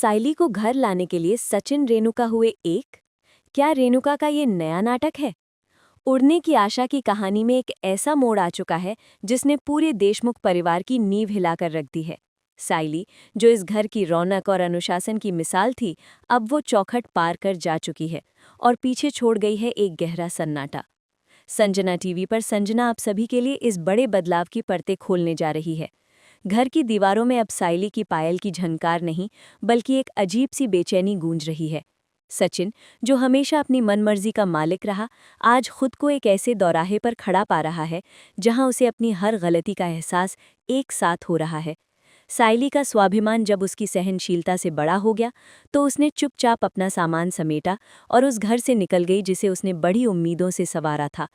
साइली को घर लाने के लिए सचिन रेणुका हुए एक। क्या रेणुका का ये नया नाटक है? उड़ने की आशा की कहानी में एक ऐसा मोड़ आ चुका है जिसने पूरे देशमुख परिवार की नींव हिलाकर रख दी है। साइली, जो इस घर की रौनक और अनुशासन की मिसाल थी, अब वो चौखट पार कर जा चुकी है और पीछे छोड़ गई है एक गहरा सन्नाटा। संजना टीवी पर संजना आप सभी के लिए इस बड़े बदलाव की परतें खोलने जा रही है। घर की दीवारों में अब साइली की पायल की झनकार नहीं, बल्कि एक अजीब सी बेचैनी गूंज रही है। सचिन, जो हमेशा अपनी मनमर्जी का मालिक रहा, आज खुद को एक ऐसे दौराहे पर खड़ा पा रहा है जहां उसे अपनी हर गलती का एहसास एक साथ हो रहा है। साइली का स्वाभिमान जब उसकी सहनशीलता से बड़ा हो गया, तो उसने चुपचाप अपना सामान समेटा और उस घर से निकल गई जिसे उसने बड़ी उम्मीदों से संवारा था।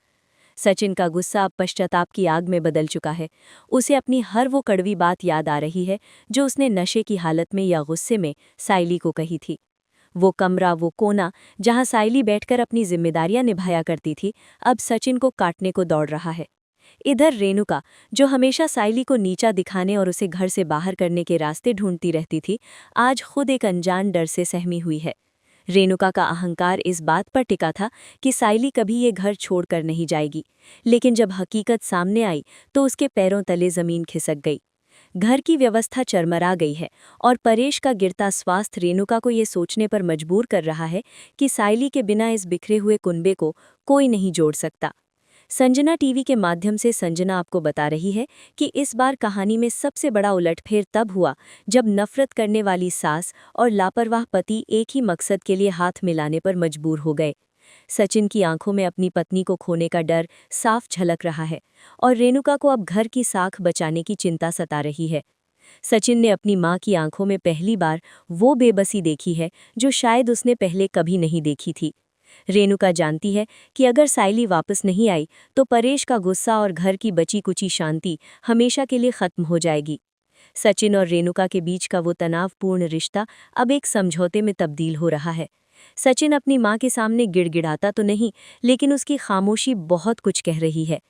सचिन का गुस्सा अब पश्चाताप की आग में बदल चुका है। उसे अपनी हर वो कड़वी बात याद आ रही है जो उसने नशे की हालत में या गुस्से में साइली को कही थी। वो कमरा, वो कोना जहां साइली बैठकर अपनी जिम्मेदारियां निभाया करती थी, अब सचिन को काटने को दौड़ रहा है। इधर रेणुका, जो हमेशा साइली को नीचा दिखाने और उसे घर से बाहर करने के रास्ते ढूंढती रहती थी, आज खुद एक अनजान डर से सहमी हुई है। रेणुका का अहंकार इस बात पर टिका था कि साइली कभी ये घर छोड़कर नहीं जाएगी, लेकिन जब हकीकत सामने आई तो उसके पैरों तले जमीन खिसक गई। घर की व्यवस्था चरमरा गई है और परेश का गिरता स्वास्थ्य रेणुका को ये सोचने पर मजबूर कर रहा है कि साइली के बिना इस बिखरे हुए कुनबे को कोई नहीं जोड़ सकता। संजना टीवी के माध्यम से संजना आपको बता रही है कि इस बार कहानी में सबसे बड़ा उलटफेर तब हुआ जब नफरत करने वाली सास और लापरवाह पति एक ही मकसद के लिए हाथ मिलाने पर मजबूर हो गए। सचिन की आंखों में अपनी पत्नी को खोने का डर साफ झलक रहा है और रेणुका को अब घर की साख बचाने की चिंता सता रही है। सचिन ने अपनी मां की आंखों में पहली बार वो बेबसी देखी है जो शायद उसने पहले कभी नहीं देखी थी। रेणुका जानती है कि अगर साइली वापस नहीं आई तो परेश का गुस्सा और घर की बची कुची शांति हमेशा के लिए खत्म हो जाएगी। सचिन और रेणुका के बीच का वो तनावपूर्ण रिश्ता अब एक समझौते में तब्दील हो रहा है। सचिन अपनी मां के सामने गिड़गिड़ाता तो नहीं, लेकिन उसकी खामोशी बहुत कुछ कह रही है।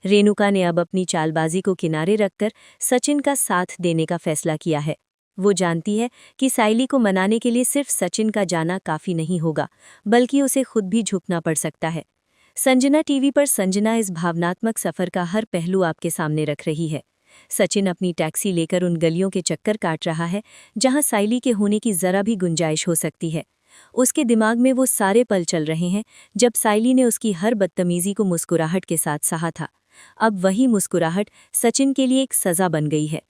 रेणुका ने अब अपनी चालबाजी को किनारे रखकर सचिन का साथ देने का फैसला किया है। वो जानती है कि साइली को मनाने के लिए सिर्फ सचिन का जाना काफी नहीं होगा, बल्कि उसे खुद भी झुकना पड़ सकता है। संजना टीवी पर संजना इस भावनात्मक सफर का हर पहलू आपके सामने रख रही है। सचिन अपनी टैक्सी लेकर उन गलियों के चक्कर काट रहा है जहां साइली के होने की जरा भी गुंजाइश हो सकती है। उसके दिमाग में वो सारे पल चल रहे हैं जब साइली ने उसकी हर बदतमीजी को मुस्कुराहट के साथ सहा था। अब वही मुस्कुराहट सचिन के लिए एक सजा बन गई है।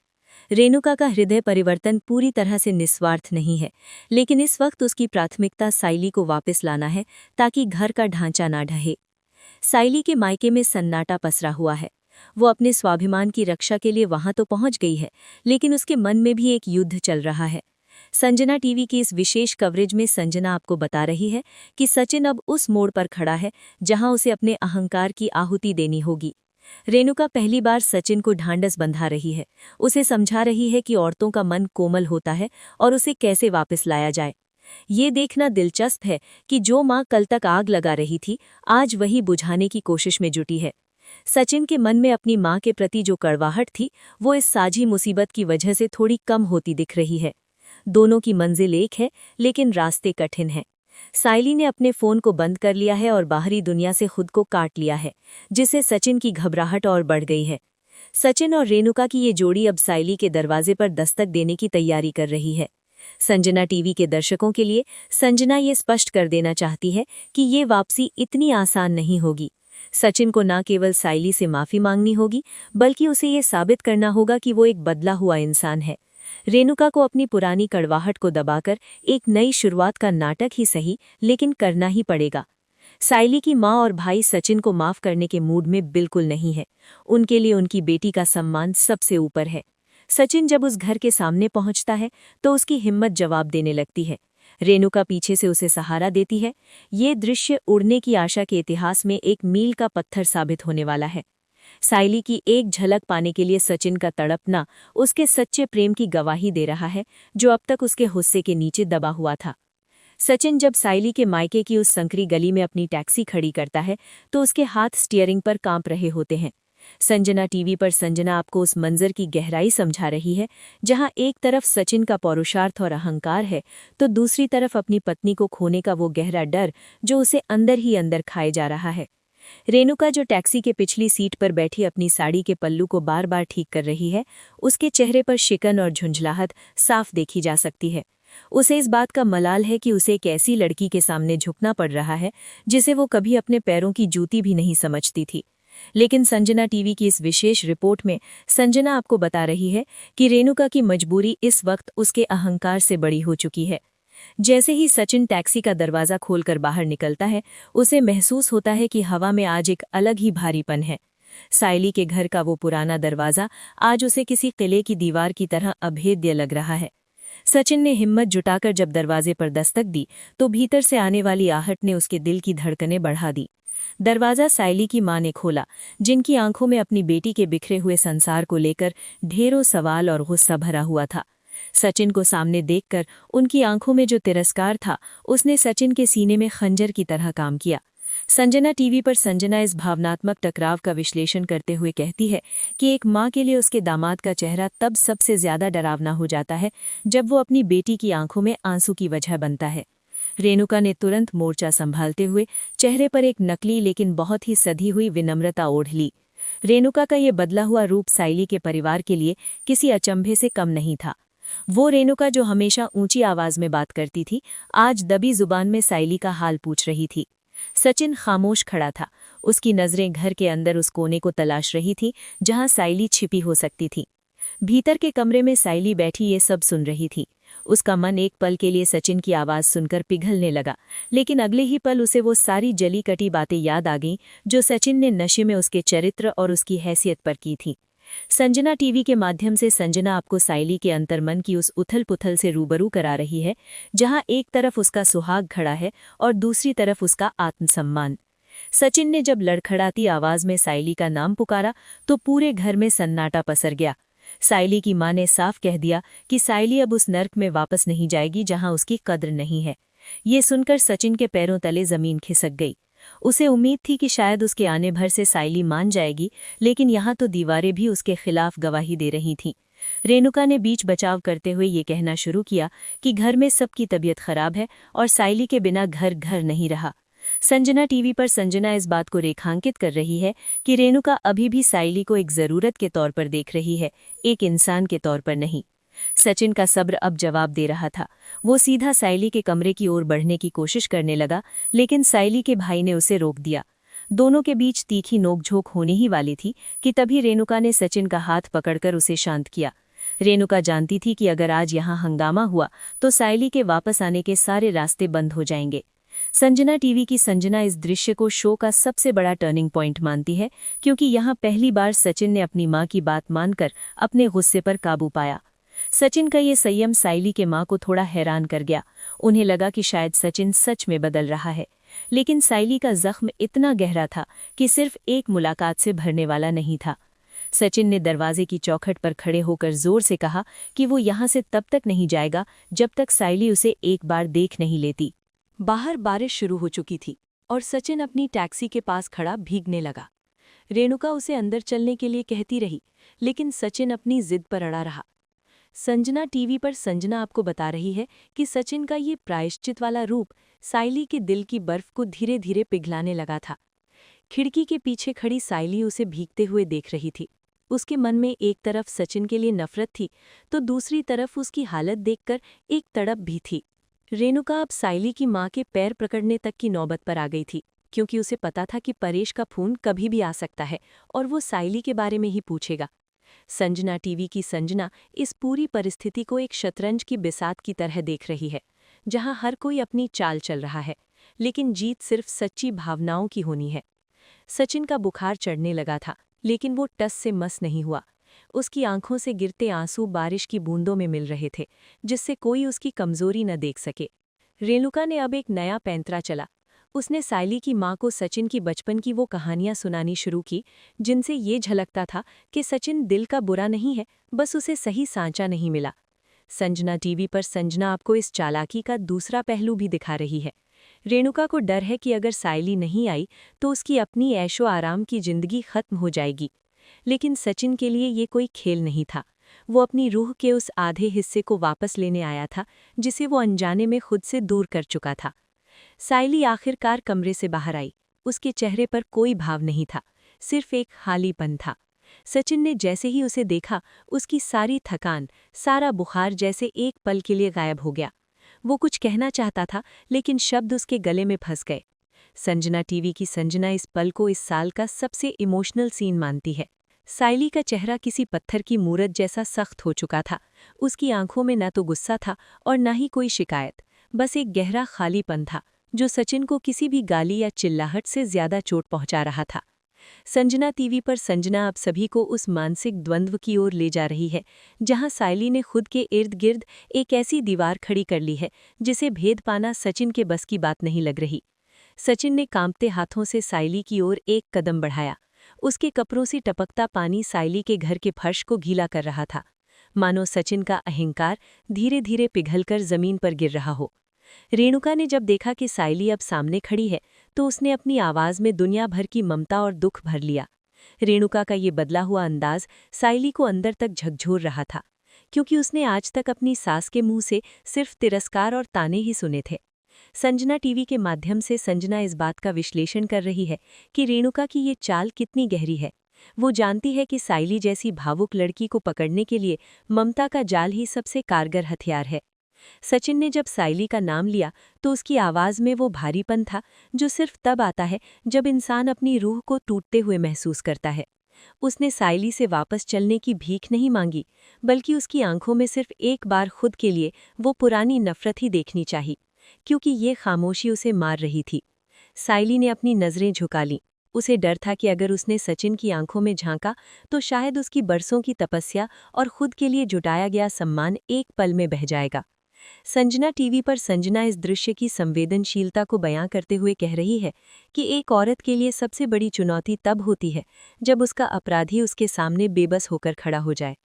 रेणुका का हृदय परिवर्तन पूरी तरह से निस्वार्थ नहीं है, लेकिन इस वक्त उसकी प्राथमिकता साइली को वापस लाना है ताकि घर का ढांचा ना ढहे। साइली के मायके में सन्नाटा पसरा हुआ है। वो अपने स्वाभिमान की रक्षा के लिए वहां तो पहुंच गई है, लेकिन उसके मन में भी एक युद्ध चल रहा है। संजना टीवी की इस विशेष कवरेज में संजना आपको बता रही है कि सचिन अब उस मोड़ पर खड़ा है जहां उसे अपने अहंकार की आहुति देनी होगी। रेणुका पहली बार सचिन को ढांढस बंधा रही है, उसे समझा रही है कि औरतों का मन कोमल होता है और उसे कैसे वापस लाया जाए। ये देखना दिलचस्प है कि जो मां कल तक आग लगा रही थी, आज वही बुझाने की कोशिश में जुटी है। सचिन के मन में अपनी मां के प्रति जो कड़वाहट थी, वो इस साझी मुसीबत की वजह से थोड़ी कम होती दिख रही है। दोनों की मंजिल एक है, लेकिन रास्ते कठिन हैं। साइली ने अपने फोन को बंद कर लिया है और बाहरी दुनिया से खुद को काट लिया है, जिससे सचिन की घबराहट और बढ़ गई है। सचिन और रेणुका की ये जोड़ी अब साइली के दरवाजे पर दस्तक देने की तैयारी कर रही है। संजना टीवी के दर्शकों के लिए संजना ये स्पष्ट कर देना चाहती है कि ये वापसी इतनी आसान नहीं होगी। सचिन को न केवल साइली से माफी मांगनी होगी, बल्कि उसे ये साबित करना होगा कि वो एक बदला हुआ इंसान है। रेणुका को अपनी पुरानी कड़वाहट को दबाकर एक नई शुरुआत का नाटक ही सही, लेकिन करना ही पड़ेगा। साइली की मां और भाई सचिन को माफ करने के मूड में बिल्कुल नहीं है। उनके लिए उनकी बेटी का सम्मान सबसे ऊपर है। सचिन जब उस घर के सामने पहुंचता है तो उसकी हिम्मत जवाब देने लगती है। रेणुका पीछे से उसे सहारा देती है। ये दृश्य उड़ने की आशा के इतिहास में एक मील का पत्थर साबित होने वाला है। साइली की एक झलक पाने के लिए सचिन का तड़पना उसके सच्चे प्रेम की गवाही दे रहा है, जो अब तक उसके गुस्से के नीचे दबा हुआ था। सचिन जब साइली के मायके की उस संकरी गली में अपनी टैक्सी खड़ी करता है तो उसके हाथ स्टीयरिंग पर कांप रहे होते हैं। संजना टीवी पर संजना आपको उस मंजर की गहराई समझा रही है जहां एक तरफ सचिन का पौरुषार्थ और अहंकार है तो दूसरी तरफ अपनी पत्नी को खोने का वो गहरा डर जो उसे अंदर ही अंदर खाए जा रहा है। रेणुका जो टैक्सी के पिछली सीट पर बैठी अपनी साड़ी के पल्लू को बार बार ठीक कर रही है, उसके चेहरे पर शिकन और झुंझलाहट साफ देखी जा सकती है। उसे इस बात का मलाल है कि उसे एक ऐसी लड़की के सामने झुकना पड़ रहा है जिसे वो कभी अपने पैरों की जूती भी नहीं समझती थी। लेकिन संजना टीवी की इस विशेष रिपोर्ट में संजना आपको बता रही है कि रेणुका की मजबूरी इस वक्त उसके अहंकार से बड़ी हो चुकी है। जैसे ही सचिन टैक्सी का दरवाजा खोलकर बाहर निकलता है, उसे महसूस होता है कि हवा में आज एक अलग ही भारीपन है। सायली के घर का वो पुराना दरवाजा आज उसे किसी किले की दीवार की तरह अभेद्य लग रहा है। सचिन ने हिम्मत जुटाकर जब दरवाजे पर दस्तक दी तो भीतर से आने वाली आहट ने उसके दिल की धड़कनें बढ़ा दी। दरवाजा सायली की मां ने खोला, जिनकी आंखों में अपनी बेटी के बिखरे हुए संसार को लेकर ढेरों सवाल और गुस्सा भरा हुआ था। सचिन को सामने देखकर उनकी आंखों में जो तिरस्कार था, उसने सचिन के सीने में खंजर की तरह काम किया। संजना टीवी पर संजना इस भावनात्मक टकराव का विश्लेषण करते हुए कहती है कि एक मां के लिए उसके दामाद का चेहरा तब सबसे ज्यादा डरावना हो जाता है जब वो अपनी बेटी की आंखों में आंसू की वजह बनता है। रेणुका ने तुरंत मोर्चा संभालते हुए चेहरे पर एक नकली लेकिन बहुत ही सधी हुई विनम्रता ओढ़ ली। रेणुका का ये बदला हुआ रूप सायली के परिवार के लिए किसी अचंभे से कम नहीं था। वो रेणुका जो हमेशा ऊंची आवाज में बात करती थी, आज दबी जुबान में सायली का हाल पूछ रही थी। सचिन खामोश खड़ा था, उसकी नजरें घर के अंदर उस कोने को तलाश रही थी जहां सायली छिपी हो सकती थी। भीतर के कमरे में सायली बैठी ये सब सुन रही थी। उसका मन एक पल के लिए सचिन की आवाज सुनकर पिघलने लगा, लेकिन अगले ही पल उसे वो सारी जली कटी बातें याद आ गईं जो सचिन ने नशे में उसके चरित्र और उसकी हैसियत पर की थी। संजना टीवी के माध्यम से संजना आपको सायली के अंतर्मन की उस उथल पुथल से रूबरू करा रही है जहां एक तरफ उसका सुहाग खड़ा है और दूसरी तरफ उसका आत्मसम्मान। सचिन ने जब लड़खड़ाती आवाज में सायली का नाम पुकारा तो पूरे घर में सन्नाटा पसर गया। सायली की मां ने साफ कह दिया कि सायली अब उस नर्क में वापस नहीं जाएगी जहां उसकी कद्र नहीं है। ये सुनकर सचिन के पैरों तले जमीन खिसक गई। उसे उम्मीद थी कि शायद उसके आने भर से सायली मान जाएगी, लेकिन यहाँ तो दीवारें भी उसके खिलाफ गवाही दे रही थीं। रेणुका ने बीच बचाव करते हुए ये कहना शुरू किया कि घर में सबकी तबीयत खराब है और सायली के बिना घर घर नहीं रहा। संजना टीवी पर संजना इस बात को रेखांकित कर रही है कि रेणुका अभी भी सायली को एक जरूरत के तौर पर देख रही है, एक इंसान के तौर पर नहीं। सचिन का सब्र अब जवाब दे रहा था। वो सीधा सायली के कमरे की ओर बढ़ने की कोशिश करने लगा, लेकिन सायली के भाई ने उसे रोक दिया। दोनों के बीच तीखी नोकझोंक होने ही वाली थी कि तभी रेणुका ने सचिन का हाथ पकड़कर उसे शांत किया। रेणुका जानती थी कि अगर आज यहाँ हंगामा हुआ तो सायली के वापस आने के सारे रास्ते बंद हो जाएंगे। संजना टीवी की संजना इस दृश्य को शो का सबसे बड़ा टर्निंग पॉइंट मानती है, क्योंकि यहाँ पहली बार सचिन ने अपनी मां की बात मानकर अपने गुस्से पर काबू पाया। सचिन का ये संयम सायली के मां को थोड़ा हैरान कर गया। उन्हें लगा कि शायद सचिन सच में बदल रहा है, लेकिन सायली का जख्म इतना गहरा था कि सिर्फ एक मुलाकात से भरने वाला नहीं था। सचिन ने दरवाजे की चौखट पर खड़े होकर जोर से कहा कि वो यहाँ से तब तक नहीं जाएगा जब तक सायली उसे एक बार देख नहीं लेती। बाहर बारिश शुरू हो चुकी थी और सचिन अपनी टैक्सी के पास खड़ा भीगने लगा। रेणुका उसे अंदर चलने के लिए कहती रही, लेकिन सचिन अपनी जिद पर अड़ा रहा। संजना टीवी पर संजना आपको बता रही है कि सचिन का ये प्रायश्चित वाला रूप सायली के दिल की बर्फ को धीरे धीरे पिघलाने लगा था। खिड़की के पीछे खड़ी सायली उसे भीगते हुए देख रही थी। उसके मन में एक तरफ सचिन के लिए नफरत थी तो दूसरी तरफ उसकी हालत देखकर एक तड़प भी थी। रेणुका अब सायली की मां के पैर पकड़ने तक की नौबत पर आ गई थी, क्योंकि उसे पता था कि परेश का फोन कभी भी आ सकता है और वो सायली के बारे में ही पूछेगा। संजना टीवी की संजना इस पूरी परिस्थिति को एक शतरंज की बिसात की तरह देख रही है, जहां हर कोई अपनी चाल चल रहा है, लेकिन जीत सिर्फ सच्ची भावनाओं की होनी है। सचिन का बुखार चढ़ने लगा था, लेकिन वो टस से मस नहीं हुआ। उसकी आंखों से गिरते आंसू बारिश की बूंदों में मिल रहे थे, जिससे कोई उसकी कमजोरी न देख सके। रेणुका ने अब एक नया पैंतरा चला। उसने सायली की मां को सचिन की बचपन की वो कहानियां सुनानी शुरू की, जिनसे ये झलकता था कि सचिन दिल का बुरा नहीं है, बस उसे सही सांचा नहीं मिला। संजना टीवी पर संजना आपको इस चालाकी का दूसरा पहलू भी दिखा रही है। रेणुका को डर है कि अगर सायली नहीं आई तो उसकी अपनी ऐशो आराम की जिंदगी खत्म हो जाएगी। लेकिन सचिन के लिए ये कोई खेल नहीं था। वो अपनी रूह के उस आधे हिस्से को वापस लेने आया था जिसे वो अनजाने में खुद से दूर कर चुका था। साइली आखिरकार कमरे से बाहर आई। उसके चेहरे पर कोई भाव नहीं था, सिर्फ एक खालीपन था। सचिन ने जैसे ही उसे देखा, उसकी सारी थकान, सारा बुखार जैसे एक पल के लिए गायब हो गया। वो कुछ कहना चाहता था, लेकिन शब्द उसके गले में फंस गए। संजना टीवी की संजना इस पल को इस साल का सबसे इमोशनल सीन मानती है। साइली का चेहरा किसी पत्थर की मूरत जैसा सख्त हो चुका था। उसकी आंखों में न तो गुस्सा था और न ही कोई शिकायत, बस एक गहरा खालीपन था जो सचिन को किसी भी गाली या चिल्लाहट से ज्यादा चोट पहुंचा रहा था। संजना टीवी पर संजना अब सभी को उस मानसिक द्वंद्व की ओर ले जा रही है जहां साइली ने खुद के इर्द गिर्द एक ऐसी दीवार खड़ी कर ली है जिसे भेद पाना सचिन के बस की बात नहीं लग रही। सचिन ने कांपते हाथों से साइली की ओर एक कदम बढ़ाया। उसके कपड़ों से टपकता पानी साइली के घर के फर्श को गीला कर रहा था, मानो सचिन का अहंकार धीरे धीरे पिघलकर जमीन पर गिर रहा हो। रेणुका ने जब देखा कि साइली अब सामने खड़ी है तो उसने अपनी आवाज में दुनिया भर की ममता और दुख भर लिया। रेणुका का ये बदला हुआ अंदाज साइली को अंदर तक झकझोर रहा था, क्योंकि उसने आज तक अपनी सास के मुंह से सिर्फ तिरस्कार और ताने ही सुने थे। संजना टीवी के माध्यम से संजना इस बात का विश्लेषण कर रही है कि रेणुका की ये चाल कितनी गहरी है। वो जानती है कि साइली जैसी भावुक लड़की को पकड़ने के लिए ममता का जाल ही सबसे कारगर हथियार है। सचिन ने जब साइली का नाम लिया तो उसकी आवाज में वो भारीपन था जो सिर्फ तब आता है जब इंसान अपनी रूह को टूटते हुए महसूस करता है। उसने साइली से वापस चलने की भीख नहीं मांगी, बल्कि उसकी आंखों में सिर्फ एक बार खुद के लिए वो पुरानी नफरत ही देखनी चाहिए, क्योंकि ये खामोशी उसे मार रही थी। साइली ने अपनी नज़रें झुका लीं। उसे डर था कि अगर उसने सचिन की आंखों में झांका तो शायद उसकी बरसों की तपस्या और खुद के लिए जुटाया गया सम्मान एक पल में बह जाएगा। संजना टीवी पर संजना इस दृश्य की संवेदनशीलता को बयां करते हुए कह रही है कि एक औरत के लिए सबसे बड़ी चुनौती तब होती है जब उसका अपराधी उसके सामने बेबस होकर खड़ा हो जाए।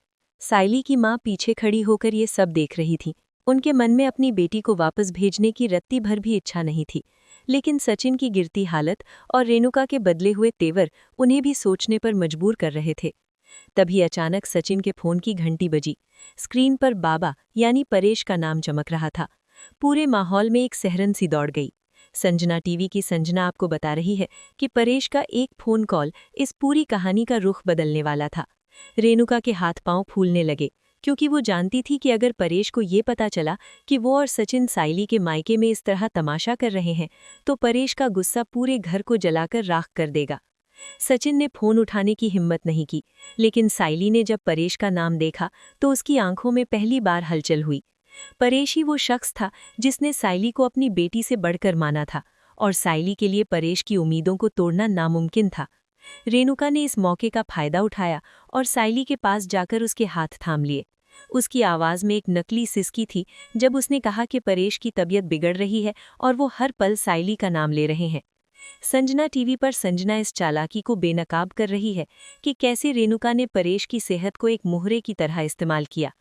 साइली की मां पीछे खड़ी होकर ये सब देख रही थी। उनके मन में अपनी बेटी को वापस भेजने की रत्ती भर भी इच्छा नहीं थी, लेकिन सचिन की गिरती हालत और रेणुका के बदले हुए तेवर उन्हें भी सोचने पर मजबूर कर रहे थे। तभी अचानक सचिन के फोन की घंटी बजी। स्क्रीन पर बाबा यानी परेश का नाम चमक रहा था। पूरे माहौल में एक सहरन सी दौड़ गई। संजना टीवी की संजना आपको बता रही है कि परेश का एक फोन कॉल इस पूरी कहानी का रुख बदलने वाला था। रेणुका के हाथ पांव फूलने लगे, क्योंकि वो जानती थी कि अगर परेश को ये पता चला कि वो और सचिन साइली के मायके में इस तरह तमाशा कर रहे हैं तो परेश का गुस्सा पूरे घर को जलाकर राख कर देगा। सचिन ने फोन उठाने की हिम्मत नहीं की, लेकिन साइली ने जब परेश का नाम देखा तो उसकी आंखों में पहली बार हलचल हुई। परेश ही वो शख्स था जिसने साइली को अपनी बेटी से बढ़कर माना था, और साइली के लिए परेश की उम्मीदों को तोड़ना नामुमकिन था। रेणुका ने इस मौके का फायदा उठाया और साइली के पास जाकर उसके हाथ थाम लिए। उसकी आवाज में एक नकली सिसकी थी जब उसने कहा कि परेश की तबीयत बिगड़ रही है और वो हर पल साइली का नाम ले रहे हैं। संजना टीवी पर संजना इस चालाकी को बेनकाब कर रही है कि कैसे रेणुका ने परेश की सेहत को एक मोहरे की तरह इस्तेमाल किया।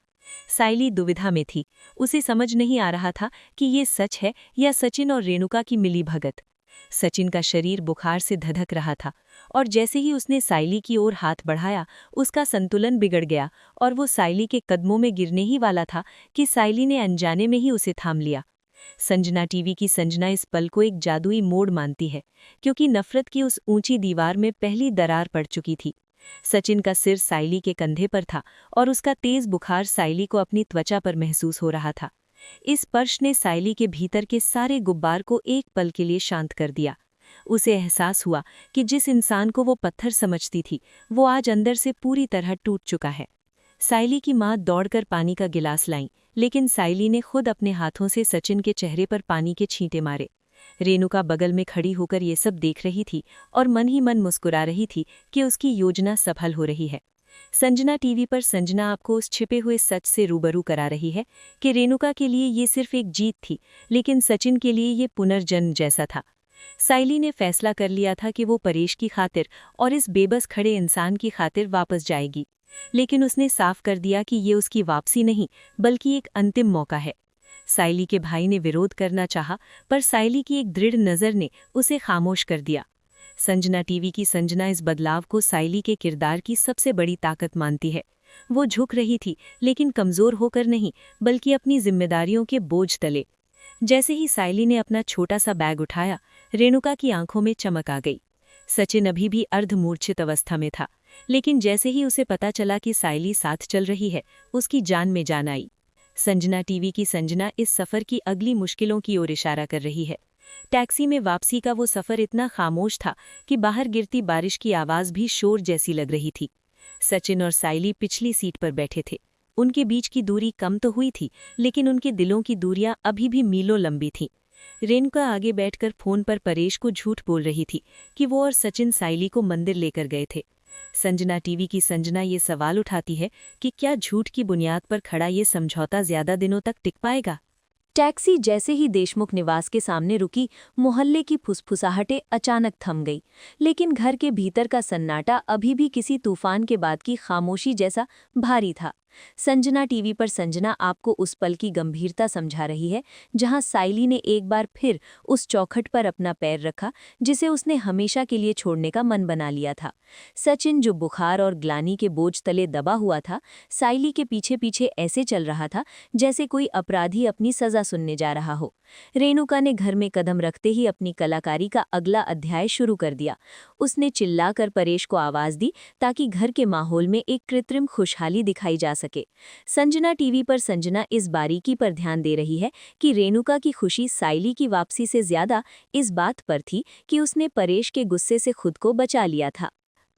साइली दुविधा में थी। उसे समझ नहीं आ रहा था कि ये सच है या सचिन और रेणुका की मिलीभगत। सचिन का शरीर बुखार से धधक रहा था, और जैसे ही उसने साइली की ओर हाथ बढ़ाया उसका संतुलन बिगड़ गया और वो साइली के कदमों में गिरने ही वाला था कि साइली ने अनजाने में ही उसे थाम लिया। संजना टीवी की संजना इस पल को एक जादुई मोड़ मानती है, क्योंकि नफरत की उस ऊंची दीवार में पहली दरार पड़ चुकी थी। सचिन का सिर साइली के कंधे पर था और उसका तेज बुखार साइली को अपनी त्वचा पर महसूस हो रहा था। इस स्पर्श ने साइली के भीतर के सारे गुब्बार को एक पल के लिए शांत कर दिया। उसे एहसास हुआ कि जिस इंसान को वो पत्थर समझती थी वो आज अंदर से पूरी तरह टूट चुका है। साइली की मां दौड़कर पानी का गिलास लाई, लेकिन साइली ने खुद अपने हाथों से सचिन के चेहरे पर पानी के छींटे मारे। रेणुका बगल में खड़ी होकर ये सब देख रही थी और मन ही मन मुस्कुरा रही थी कि उसकी योजना सफल हो रही है। संजना टीवी पर संजना आपको उस छिपे हुए सच से रूबरू करा रही है कि रेणुका के लिए ये सिर्फ एक जीत थी, लेकिन सचिन के लिए ये पुनर्जन्म जैसा था। साइली ने फैसला कर लिया था कि वो परेश की खातिर और इस बेबस खड़े इंसान की खातिर वापस जाएगी, लेकिन उसने साफ कर दिया कि ये उसकी वापसी नहीं बल्कि एक अंतिम मौका है। साइली के भाई ने विरोध करना चाहा, पर साइली की एक दृढ़ नज़र ने उसे खामोश कर दिया। संजना टीवी की संजना इस बदलाव को साइली के किरदार की सबसे बड़ी ताकत मानती है। वो झुक रही थी, लेकिन कमजोर होकर नहीं, बल्कि अपनी जिम्मेदारियों के बोझ तले। जैसे ही साइली ने अपना छोटा सा बैग उठाया, रेणुका की आंखों में चमक आ गई। सचिन अभी भी अर्धमूर्छित अवस्था में था, लेकिन जैसे ही उसे पता चला कि साइली साथ चल रही है, उसकी जान में जान आई। संजना टीवी की संजना इस सफर की अगली मुश्किलों की ओर इशारा कर रही है। टैक्सी में वापसी का वो सफर इतना खामोश था कि बाहर गिरती बारिश की आवाज भी शोर जैसी लग रही थी। सचिन और साइली पिछली सीट पर बैठे थे। उनके बीच की दूरी कम तो हुई थी, लेकिन उनके दिलों की दूरियां अभी भी मीलों लंबी थीं। रेणुका आगे बैठकर फोन पर परेश को झूठ बोल रही थी कि वो और सचिन साइली को मंदिर लेकर गए थे। संजना टीवी की संजना ये सवाल उठाती है कि क्या झूठ की बुनियाद पर खड़ा ये समझौता ज्यादा दिनों तक टिक पाएगा। टैक्सी जैसे ही देशमुख निवास के सामने रुकी, मोहल्ले की फुसफुसाहटें अचानक थम गई, लेकिन घर के भीतर का सन्नाटा अभी भी किसी तूफान के बाद की खामोशी जैसा भारी था। संजना टीवी पर संजना आपको उस पल की गंभीरता समझा रही है जहां साइली ने एक बार फिर उस चौखट पर अपना पैर रखा जिसे उसने हमेशा के लिए छोड़ने का मन बना लिया था। सचिन जो बुखार और ग्लानि के बोझ तले दबा हुआ था, साइली के पीछे पीछे ऐसे चल रहा था जैसे कोई अपराधी अपनी सजा सुनने जा रहा हो। रेणुका ने घर में कदम रखते ही अपनी कलाकारी का अगला अध्याय शुरू कर दिया। उसने चिल्लाकर परेश को आवाज दी ताकि घर के माहौल में एक कृत्रिम खुशहाली दिखाई जा सके। संजना टीवी पर संजना इस बारीकी पर ध्यान दे रही है कि रेणुका की खुशी साइली की वापसी से ज्यादा इस बात पर थी कि उसने परेश के गुस्से से खुद को बचा लिया था।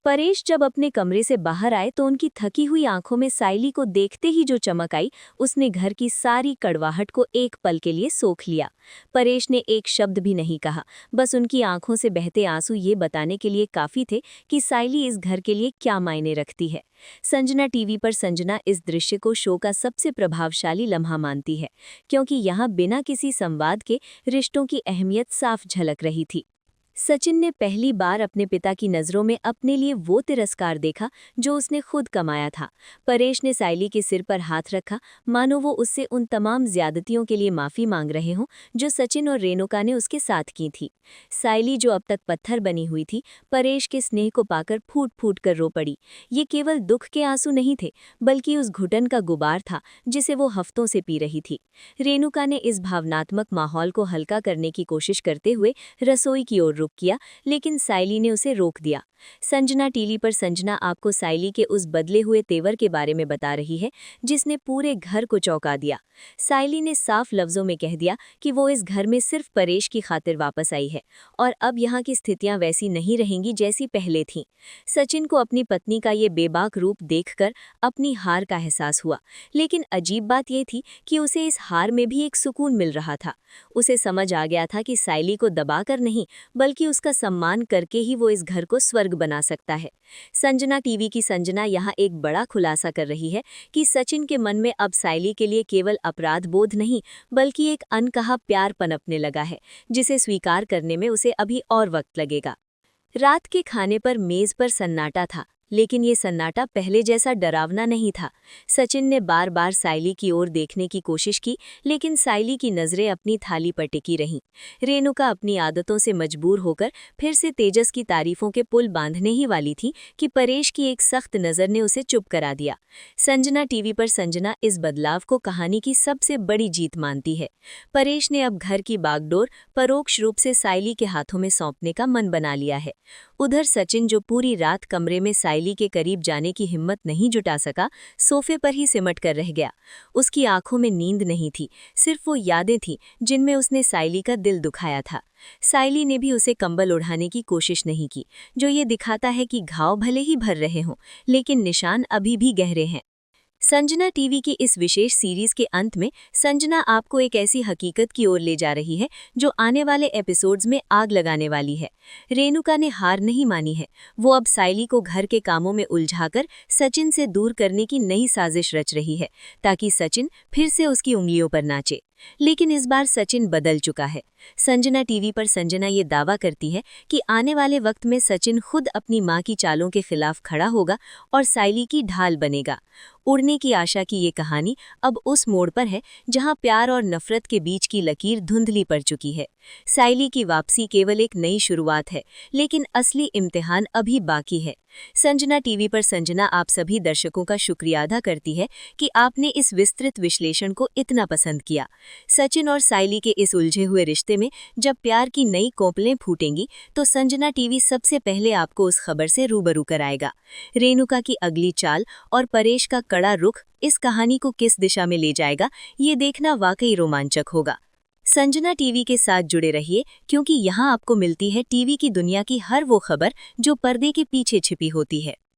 परेश जब अपने कमरे से बाहर आए तो उनकी थकी हुई आंखों में साइली को देखते ही जो चमक आई, उसने घर की सारी कड़वाहट को एक पल के लिए सोख लिया। परेश ने एक शब्द भी नहीं कहा, बस उनकी आंखों से बहते आंसू ये बताने के लिए काफी थे कि साइली इस घर के लिए क्या मायने रखती है। संजना टीवी पर संजना इस दृश्य को शो का सबसे प्रभावशाली लम्हा मानती है, क्योंकि यहाँ बिना किसी संवाद के रिश्तों की अहमियत साफ झलक रही थी। सचिन ने पहली बार अपने पिता की नज़रों में अपने लिए वो तिरस्कार देखा जो उसने खुद कमाया था। परेश ने साइली के सिर पर हाथ रखा, मानो वो उससे उन तमाम ज्यादतियों के लिए माफ़ी मांग रहे हों जो सचिन और रेणुका ने उसके साथ की थी। साइली जो अब तक पत्थर बनी हुई थी, परेश के स्नेह को पाकर फूट फूट कर रो पड़ी। ये केवल दुख के आंसू नहीं थे, बल्कि उस घुटन का गुबार था जिसे वो हफ्तों से पी रही थी। रेणुका ने इस भावनात्मक माहौल को हल्का करने की कोशिश करते हुए रसोई की ओर रुख किया, लेकिन साइली ने उसे रोक दिया। संजना टीवी पर संजना आपको साइली के उस बदले हुए तेवर के बारे में बता रही है जिसने पूरे घर को चौंका दिया। साइली ने साफ लफ्जों में कह दिया कि वो इस घर में सिर्फ परेश की खातिर वापस आई है और अब यहाँ की स्थितियां वैसी नहीं रहेंगी जैसी पहले थीं। सचिन को अपनी पत्नी का ये बेबाक रूप देखकर अपनी हार का एहसास हुआ, लेकिन अजीब बात यह थी कि उसे इस हार में भी एक सुकून मिल रहा था। उसे समझ आ गया था कि साइली को दबाकर नहीं, बल्कि उसका सम्मान करके ही वो इस घर को स्वर्ग बना सकता है। संजना टीवी की संजना यहाँ एक बड़ा खुलासा कर रही है कि सचिन के मन में अब साइली के लिए केवल अपराध बोध नहीं, बल्कि एक अनकहा प्यार पनपने लगा है, जिसे स्वीकार करने में उसे अभी और वक्त लगेगा। रात के खाने पर मेज पर सन्नाटा था, लेकिन ये सन्नाटा पहले जैसा डरावना नहीं था। सचिन ने बार बार साइली की ओर देखने की कोशिश की, लेकिन साइली की नज़रें अपनी थाली पर टिकी रहीं। रेणुका अपनी आदतों से मजबूर होकर फिर से तेजस की तारीफों के पुल बांधने ही वाली थी कि परेश की एक सख्त नज़र ने उसे चुप करा दिया। संजना टीवी पर संजना इस बदलाव को कहानी की सबसे बड़ी जीत मानती है। परेश ने अब घर की बागडोर परोक्ष रूप से साइली के हाथों में सौंपने का मन बना लिया है। उधर सचिन, जो पूरी रात कमरे में साइली के करीब जाने की हिम्मत नहीं जुटा सका, सोफे पर ही सिमट कर रह गया। उसकी आंखों में नींद नहीं थी, सिर्फ वो यादें थीं जिनमें उसने साइली का दिल दुखाया था। साइली ने भी उसे कंबल ओढ़ाने की कोशिश नहीं की, जो ये दिखाता है कि घाव भले ही भर रहे हों, लेकिन निशान अभी भी गहरे हैं। संजना टीवी की इस विशेष सीरीज के अंत में संजना आपको एक ऐसी हकीकत की ओर ले जा रही है जो आने वाले एपिसोड्स में आग लगाने वाली है। रेणुका ने हार नहीं मानी है। वो अब साइली को घर के कामों में उलझाकर सचिन से दूर करने की नई साजिश रच रही है, ताकि सचिन फिर से उसकी उंगलियों पर नाचे। लेकिन इस बार सचिन बदल चुका है। संजना टीवी पर संजना ये दावा करती है कि आने वाले वक्त में सचिन खुद अपनी मां की चालों के खिलाफ खड़ा होगा और साइली की ढाल बनेगा। उड़ने की आशा की ये कहानी अब उस मोड़ पर है जहां प्यार और नफरत के बीच की लकीर धुंधली पड़ चुकी है। साइली की वापसी केवल एक नई शुरुआत है, लेकिन असली इम्तिहान अभी बाकी है। संजना टीवी पर संजना आप सभी दर्शकों का शुक्रिया अदा करती है कि आपने इस विस्तृत विश्लेषण को इतना पसंद किया। सचिन और साइली के इस उलझे हुए रिश्ते में जब प्यार की नई कोपलें फूटेंगी तो संजना टीवी सबसे पहले आपको उस खबर से रूबरू कराएगा। रेणुका की अगली चाल और परेश का कड़ा रुख इस कहानी को किस दिशा में ले जाएगा, ये देखना वाकई रोमांचक होगा। संजना टीवी के साथ जुड़े रहिए, क्योंकि यहाँ आपको मिलती है टीवी की दुनिया की हर वो खबर जो पर्दे के पीछे छिपी होती है।